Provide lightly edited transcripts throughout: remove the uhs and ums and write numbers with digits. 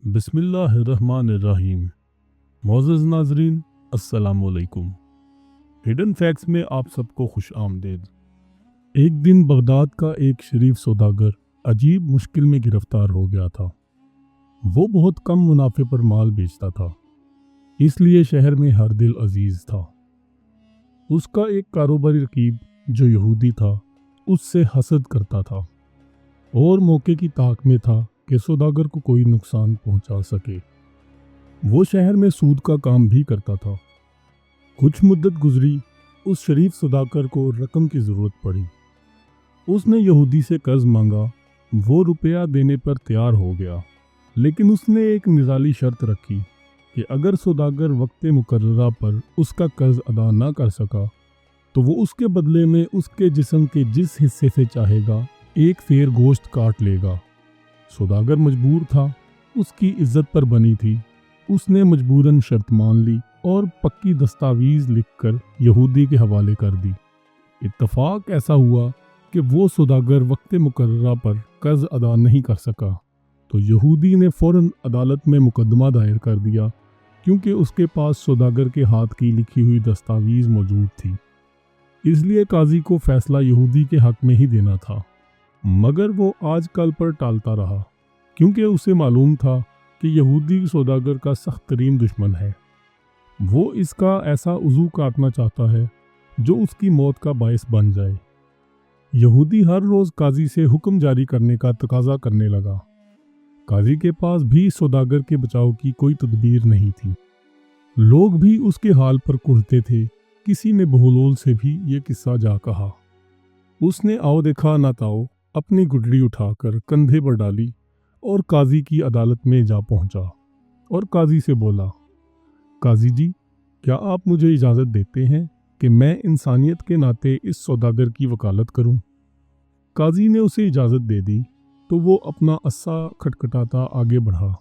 बिस्मिल्लाहिर्रहमानिर्रहीम। मोअज़्ज़ज़ नाज़रीन, अस्सलामुअलैकुम। हिडन फैक्ट्स में आप सबको खुश आमदेद। एक दिन बगदाद का एक शरीफ सौदागर अजीब मुश्किल में गिरफ्तार हो गया था। वो बहुत कम मुनाफे पर माल बेचता था, इसलिए शहर में हर दिल अजीज था। उसका एक कारोबारी रकीब जो यहूदी था, उससे हसद करता था और मौके की ताक में था कि सौदागर को कोई नुकसान पहुंचा सके। वो शहर में सूद का काम भी करता था। कुछ मुद्दत गुजरी, उस शरीफ सौदागर को रकम की ज़रूरत पड़ी। उसने यहूदी से कर्ज मांगा। वो रुपया देने पर तैयार हो गया, लेकिन उसने एक निराली शर्त रखी कि अगर सौदागर वक्त मुकर्ररा पर उसका कर्ज अदा ना कर सका तो वो उसके बदले में उसके जिस्म के जिस हिस्से से चाहेगा एक फेर गोश्त काट लेगा। सौदागर मजबूर था, उसकी इज्जत पर बनी थी। उसने मजबूरन शर्त मान ली और पक्की दस्तावीज़ लिखकर यहूदी के हवाले कर दी। इत्तफाक ऐसा हुआ कि वो सौदागर वक्त मुकर्ररा पर कर्ज अदा नहीं कर सका तो यहूदी ने फ़ौरन अदालत में मुकदमा दायर कर दिया, क्योंकि उसके पास सौदागर के हाथ की लिखी हुई दस्तावीज़ मौजूद थी। इसलिए काजी को फैसला यहूदी के हक में ही देना था, मगर वो आज कल पर टालता रहा, क्योंकि उसे मालूम था कि यहूदी सौदागर का सख्त तरीन दुश्मन है। वो इसका ऐसा उज़ू काटना चाहता है जो उसकी मौत का बायस बन जाए। यहूदी हर रोज़ काजी से हुक्म जारी करने का तकाजा करने लगा। काजी के पास भी सौदागर के बचाव की कोई तदबीर नहीं थी। लोग भी उसके हाल पर कुढ़ते थे। किसी ने बहलोल से भी ये किस्सा जा कहा। उसने आओ देखा ना ताओ अपनी गुडरी उठाकर कंधे पर डाली और काजी की अदालत में जा पहुंचा और काजी से बोला, काजी जी, क्या आप मुझे इजाज़त देते हैं कि मैं इंसानियत के नाते इस सौदागर की वकालत करूं? काजी ने उसे इजाज़त दे दी तो वो अपना अस्सा खटखटाता आगे बढ़ा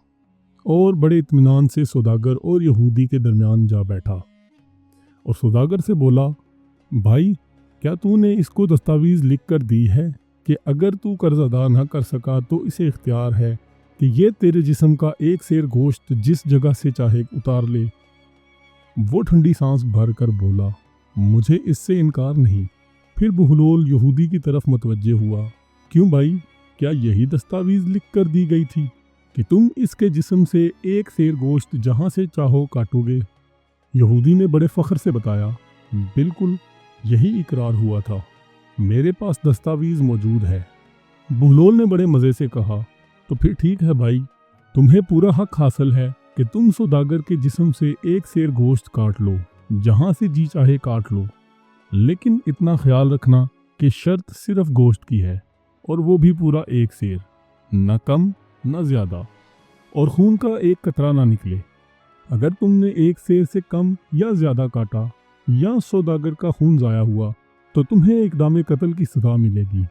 और बड़े इत्मीनान से सौदागर और यहूदी के दरमियान जा बैठा और सौदागर से बोला, भाई, क्या तूने इसको दस्तावीज़ लिख कर दी है कि अगर तू कर्ज अदा न कर सका तो इसे इख्तियार है कि ये तेरे जिस्म का एक सेर गोश्त जिस जगह से चाहे उतार ले? वो ठंडी सांस भर कर बोला, मुझे इससे इनकार नहीं। फिर बहलोल यहूदी की तरफ मुतवज्जे हुआ, क्यों भाई, क्या यही दस्तावीज़ लिख कर दी गई थी कि तुम इसके जिस्म से एक सेर गोश्त जहाँ से चाहो काटोगे? यहूदी ने बड़े फ़ख्र से बताया, बिल्कुल यही इकरार हुआ था, मेरे पास दस्तावीज़ मौजूद है। बहलोल ने बड़े मज़े से कहा, तो फिर ठीक है भाई, तुम्हें पूरा हक हासिल है कि तुम सौदागर के जिस्म से एक सेर गोश्त काट लो, जहाँ से जी चाहे काट लो, लेकिन इतना ख्याल रखना कि शर्त सिर्फ गोश्त की है, और वो भी पूरा एक सेर, न कम न ज़्यादा, और खून का एक कतरा ना निकले। अगर तुमने एक सेर से कम या ज़्यादा काटा या सौदागर का खून ज़ाया हुआ तो तुम्हें इक़दाम कत्ल की सज़ा मिलेगी।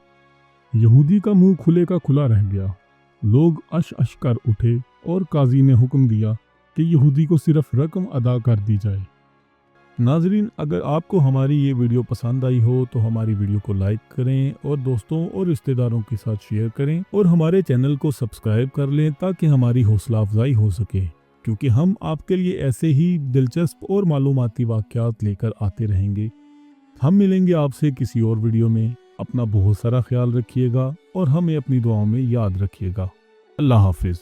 यहूदी का मुंह खुले का खुला रह गया। लोग अश अश कर उठे और काजी ने हुक्म दिया कि यहूदी को सिर्फ रकम अदा कर दी जाए। नाजरीन, अगर आपको हमारी ये वीडियो पसंद आई हो तो हमारी वीडियो को लाइक करें और दोस्तों और रिश्तेदारों के साथ शेयर करें और हमारे चैनल को सब्सक्राइब कर लें ताकि हमारी हौसला अफजाई हो सके, क्योंकि हम आपके लिए ऐसे ही दिलचस्प और मालूमाती वाक़यात लेकर आते रहेंगे। हम मिलेंगे आपसे किसी और वीडियो में। अपना बहुत सारा ख्याल रखिएगा और हमें अपनी दुआओं में याद रखिएगा। अल्लाह हाफिज़।